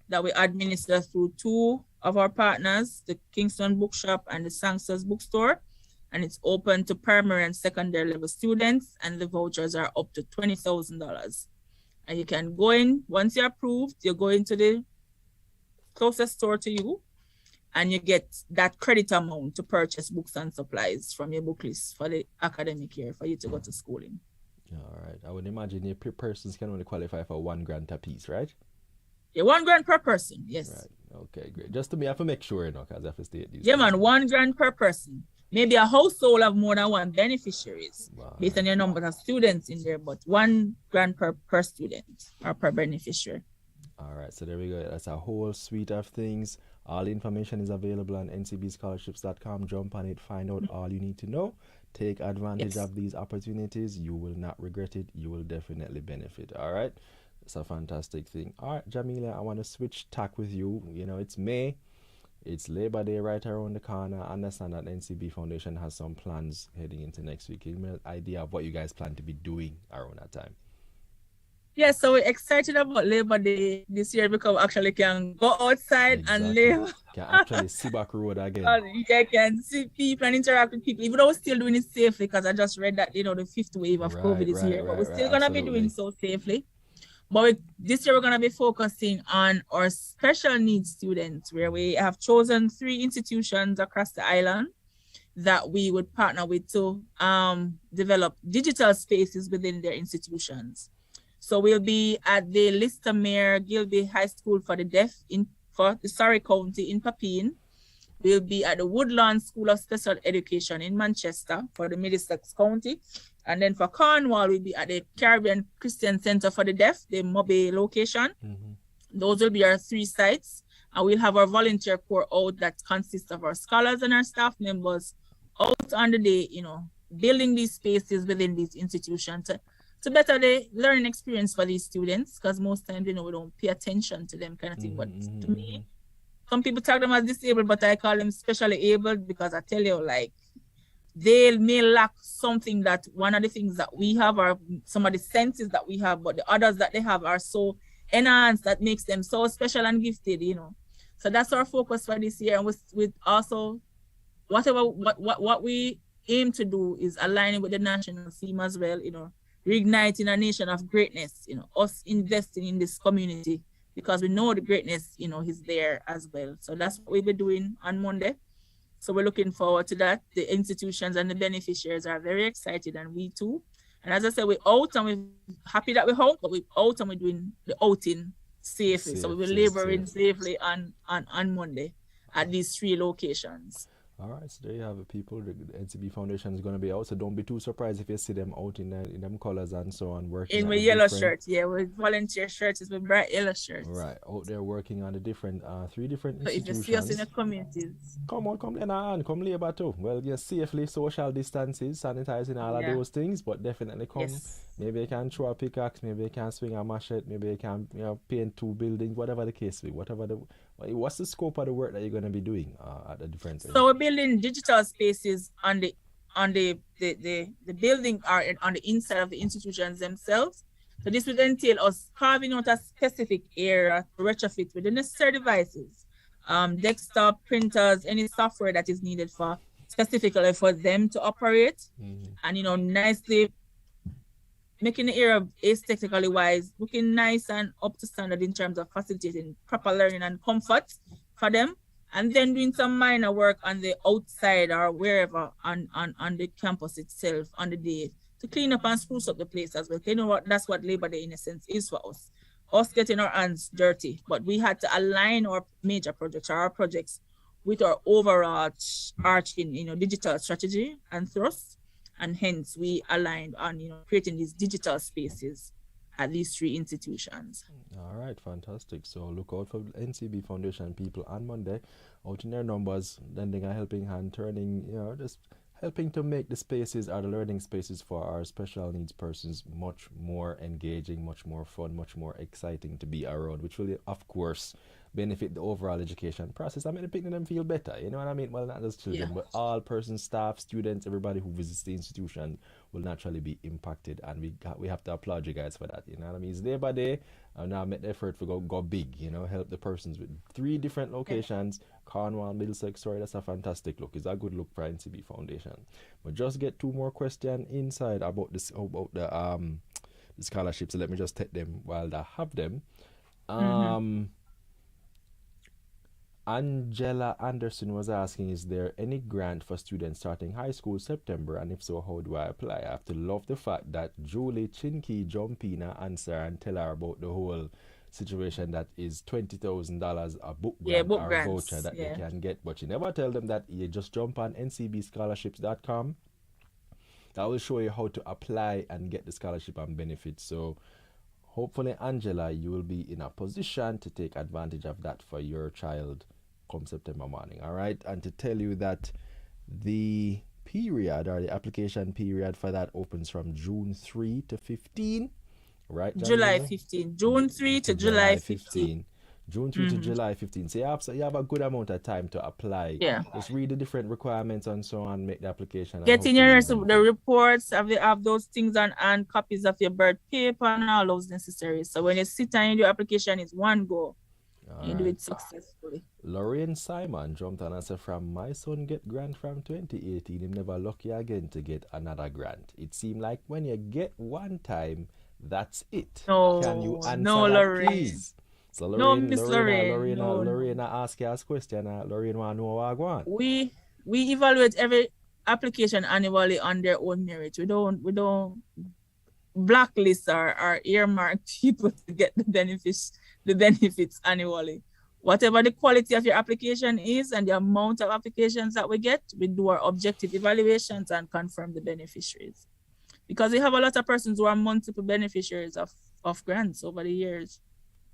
that we administer through two of our partners, the Kingston Bookshop and the Sangsters Bookstore. And it's open to primary and secondary level students, and the vouchers are up to $20,000. And you can go in, once you're approved, you go into the closest store to you, and you get that credit amount to purchase books and supplies from your book list for the academic year for you to go to schooling. All right. I would imagine your persons can only qualify for $1 grant a piece, right? Yeah, $1 grant per person. Yes. Right. Okay, great. Just to me, I have to make sure, because I have to state these. Yeah, man, $1 grant per person. Maybe a household have more than one beneficiaries based on your number of students in there, but $1 grant per student or per beneficiary. All right, so there we go. That's a whole suite of things. All the information is available on ncbscholarships.com. Jump on it, find out all you need to know. Take advantage of these opportunities. You will not regret it. You will definitely benefit. All right. It's a fantastic thing. All right, Jamelia, I want to switch tack with you. It's May. It's Labor Day right around the corner. I understand that N.C.B Foundation has some plans heading into next week. Give me an idea of what you guys plan to be doing around that time. Yeah, so we're excited about Labor Day this year because we actually can go outside and live. Can actually see back road again. You can see people and interact with people, even though we're still doing it safely, because I just read that, the fifth wave of COVID is here, but we're still going to be doing so safely. But this year we're going to be focusing on our special needs students, where we have chosen 3 institutions across the island that we would partner with to develop digital spaces within their institutions. So we'll be at the Lister Mayor Gilby High School for the Deaf for the Surrey County in Papine. We'll be at the Woodlawn School of Special Education in Manchester for the Middlesex County. And then for Cornwall, we'll be at the Caribbean Christian Center for the Deaf, the Mobe location. Those will be our 3 sites. And we'll have our volunteer corps out that consists of our scholars and our staff members out on the day, building these spaces within these institutions to better the learning experience for these students, because most times, we don't pay attention to them kind of thing. But to me, some people tag them as disabled, but I call them specially abled, because I tell you, they may lack something that one of the things that we have, or some of the senses that we have, but the others that they have are so enhanced that makes them so special and gifted, So that's our focus for this year. And with also what we aim to do is aligning with the national theme as well, reigniting a nation of greatness, us investing in this community, because we know the greatness, is there as well. So that's what we'll be doing on Monday. So we're looking forward to that. The institutions and the beneficiaries are very excited, and we too. And as I said, we're out and we're happy that we're out, but we're out and we're doing the outing safely. So we will laboring safely on Monday at these 3 locations. All right, so there you have it, people. The N.C.B Foundation is going to be out, so don't be too surprised if you see them out in them colors and so on, working in with yellow shirts. Yeah, with volunteer shirts, with bright yellow shirts. Right, out there working on the different 3 different so institutions. If you see us in the communities, come labor too. Well, yes, safely, social distances, sanitizing, all of those things, but definitely come. Yes. Maybe you can throw a pickaxe, maybe you can swing a machete, maybe you can paint 2 buildings, whatever the case be, what's the scope of the work that you're going to be doing at the different things? So we're building digital spaces on the building or on the inside of the institutions themselves. So this would entail us carving out a specific area to retrofit with the necessary devices desktop printers, any software that is needed for specifically for them to operate, and nicely making the area aesthetically wise, looking nice and up to standard in terms of facilitating proper learning and comfort for them, and then doing some minor work on the outside or wherever on the campus itself on the day to clean up and spruce up the place as well. You know what? That's what Labor Day in a sense is for us. Us getting our hands dirty, but we had to align our major projects or our projects with our overall arching, digital strategy and thrust. And hence we aligned on, creating these digital spaces at these 3 institutions. All right, fantastic. So look out for N.C.B Foundation people on Monday, out in their numbers, lending a helping hand, turning, just helping to make the spaces or the learning spaces for our special needs persons much more engaging, much more fun, much more exciting to be around, which will, of course, benefit the overall education process. I mean, making them feel better, you know what I mean? Well, not just children, but all persons, staff, students, everybody who visits the institution will naturally be impacted, and we have to applaud you guys for that, you know what I mean? It's day by day, and now make the effort to go big, help the persons with 3 different locations, Cornwall, Middlesex. Sorry, that's a fantastic look. It's a good look for N.C.B Foundation. But just get 2 more questions inside about the scholarships. So let me just take them while I have them. Angela Anderson was asking, is there any grant for students starting high school September, and if so, how do I apply? I have to love the fact that Julie Chinky jump in and answer and tell her about the whole situation that is $20,000 a book grant book or grants, voucher that they can get, but you never tell them that. You just jump on ncbscholarships.com. That will show you how to apply and get the scholarship and benefits. So hopefully, Angela, you will be in a position to take advantage of that for your child come September morning. All right. And to tell you that the period or the application period for that opens from June 3 to 15. Right, July 15. June 3 to July 15. June 3 to July 15. So you have a good amount of time to apply. Yeah. Just read the different requirements and so on, make the application. Getting your the reports, have those things and copies of your birth paper and all those necessary. So when you sit and your application is one go, you do it successfully. Lorraine Simon jumped on and said, from my son get grant from 2018, him never lucky again to get another grant. It seemed like when you get one time, that's it. No, can you answer no, that, Lorraine. please? So Lorraine ask you a question. Lorraine want to know what I want. We evaluate every application annually on their own merit. We don't blacklist or earmark people to get the benefits annually. Whatever the quality of your application is and the amount of applications that we get, we do our objective evaluations and confirm the beneficiaries. Because we have a lot of persons who are multiple beneficiaries of grants over the years.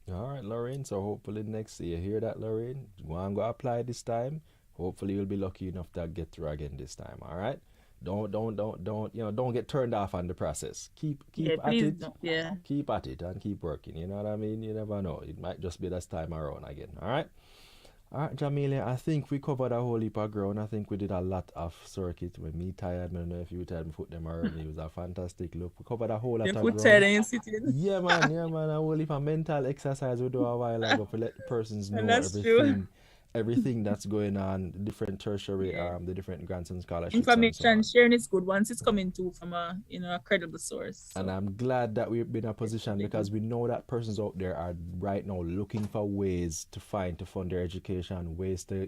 All right, Lorraine. So hopefully next year, you hear that, Lorraine? I'm going to apply this time. Hopefully you'll be lucky enough to get through again this time. All right. Don't get turned off on the process. Keep at it. Yeah. Keep at it and keep working. You know what I mean? You never know. It might just be this time around again. All right. All right, Jamelia, I think we covered a whole heap of ground. I think we did a lot of circuit. When me tired, I don't know if you tired, me put them early. It was a fantastic look. We covered a whole lot of ground. Tired and sitting. Yeah, man. A whole heap of mental exercise we do a while ago to let the persons know everything that's going on, the different tertiary, the different grants and scholarships. Information sharing is good once it's coming to from a credible source. So. And I'm glad that we've been in a position because we know that persons out there are right now looking for ways to fund their education, ways to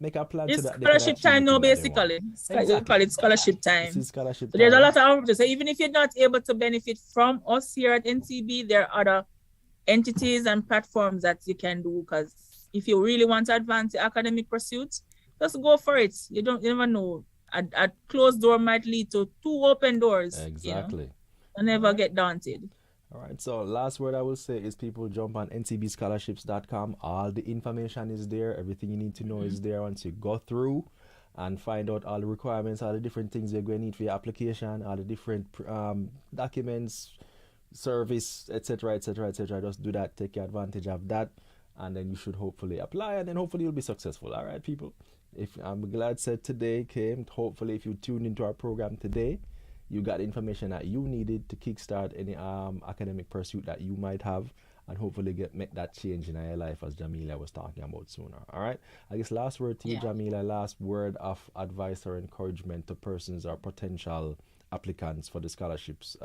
make a plan. It's so that scholarship time now, basically. You call it scholarship time. This is scholarship so there's a lot of opportunities. So even if you're not able to benefit from us here at N.C.B, there are other entities and platforms that you can do, because if you really want to advance your academic pursuits, just go for it. You never know. A closed door might lead to 2 open doors. Exactly. And never get daunted. All right. So last word I will say is people jump on ncbscholarships.com. All the information is there. Everything you need to know is there once you go through and find out all the requirements, all the different things you're going to need for your application, all the different documents, service, etc., etc., etc. Just do that. Take advantage of that. And then you should hopefully apply, and then hopefully you'll be successful. All right, people. If I'm glad said today came. Hopefully, if you tuned into our program today, you got the information that you needed to kickstart any academic pursuit that you might have. and hopefully make that change in your life as Jamelia was talking about sooner. All right. I guess last word to you, Jamelia. Last word of advice or encouragement to persons or potential applicants for the scholarships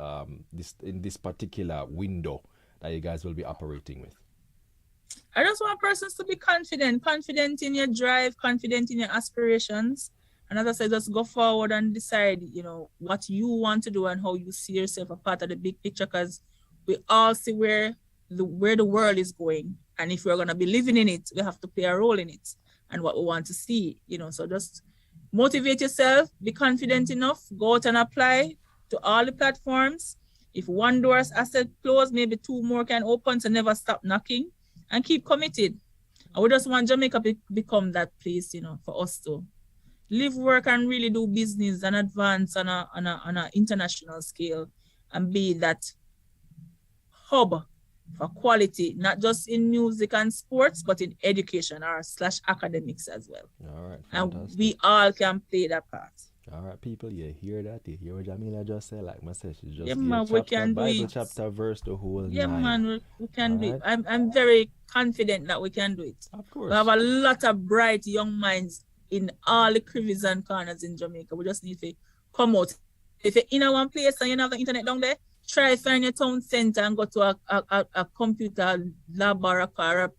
in this particular window that you guys will be operating with. I just want persons to be confident in your drive, confident in your aspirations. And as I said, just go forward and decide, what you want to do and how you see yourself a part of the big picture, because we all see where the world is going. And if we're going to be living in it, we have to play a role in it and what we want to see, So just motivate yourself, be confident enough, go out and apply to all the platforms. If one door is closed, maybe two more can open, so never stop knocking and keep committed. And we just want Jamaica become that place, for us to live, work, and really do business and advance on a international scale and be that hub for quality, not just in music and sports, but in education or / academics as well. All right. Fantastic. And we all can play that part. All right, people, you hear that? You hear what Jamelia just said? Like my sister just we can Bible do it. chapter, verse, the whole man, we can do it. I'm very confident that we can do it. Of course. We have a lot of bright young minds in all the crevices and corners in Jamaica. We just need to come out. If you're in one place and you don't have the internet down there, try find your town center and go to a computer lab or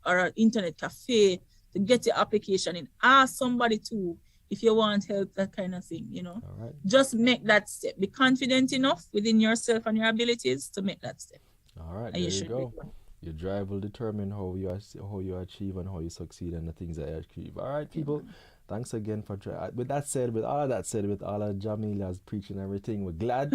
an internet cafe to get your application in. Ask somebody too if you want help, that kind of thing, All right. Just make that step. Be confident enough within yourself and your abilities to make that step. All right, there you go. Your drive will determine how you achieve and how you succeed and the things that you achieve. All right, people. Thanks again for trying. With all of Jamelia's preaching and everything, we're glad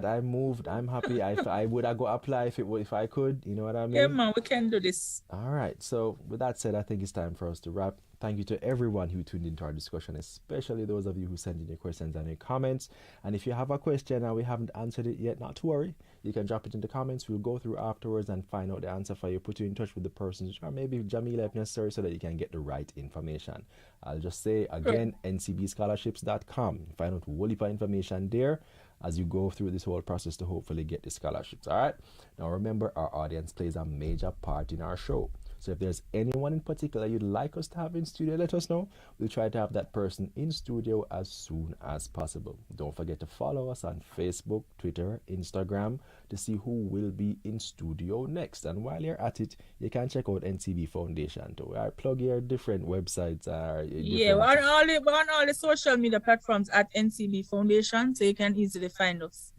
I moved. I'm happy. I would go apply if I could. You know what I mean? Yeah, man, we can do this. All right. So with that said, I think it's time for us to wrap. Thank you to everyone who tuned into our discussion, especially those of you who sent in your questions and your comments. And if you have a question and we haven't answered it yet, not to worry. You can drop it in the comments. We'll go through afterwards and find out the answer for you, put you in touch with the person, or maybe Jamelia if necessary, so that you can get the right information. I'll just say again, ncbscholarships.com. Find out whole heap of information there as you go through this whole process to hopefully get the scholarships. All right. Now remember, our audience plays a major part in our show. So if there's anyone in particular you'd like us to have in studio, let us know. We'll try to have that person in studio as soon as possible. Don't forget to follow us on Facebook, Twitter, Instagram to see who will be in studio next. And while you're at it, you can check out N.C.B Foundation too. Plug your different websites. We're on all the social media platforms at N.C.B Foundation, so you can easily find us.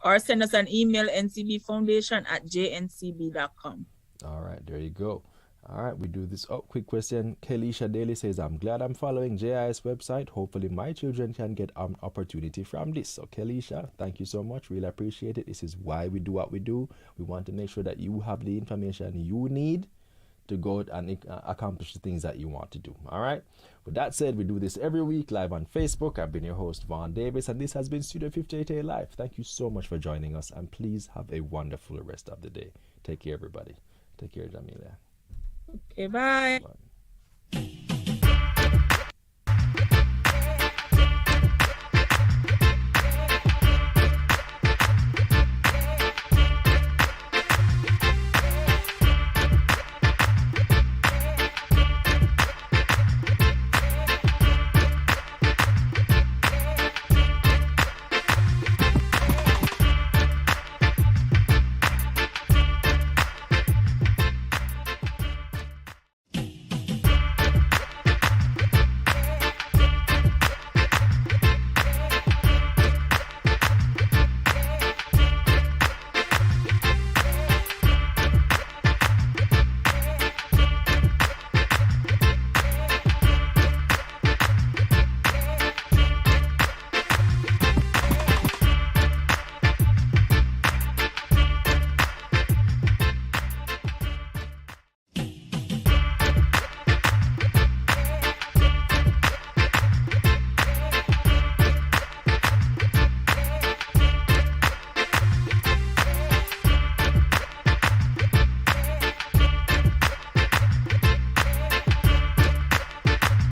Or send us an email, ncbfoundation@jncb.com. All right, there you go. All right, we do this. Oh, quick question. Kelisha Daly says, I'm glad I'm following JIS website. Hopefully my children can get an opportunity from this. So Kelisha, thank you so much. Really appreciate it. This is why we do what we do. We want to make sure that you have the information you need to go and accomplish the things that you want to do. All right. With that said, we do this every week live on Facebook. I've been your host, Vaughn Davis, and this has been Studio 58A Live. Thank you so much for joining us, and please have a wonderful rest of the day. Take care, everybody. Take care, Jamelia. Okay, bye. Bye.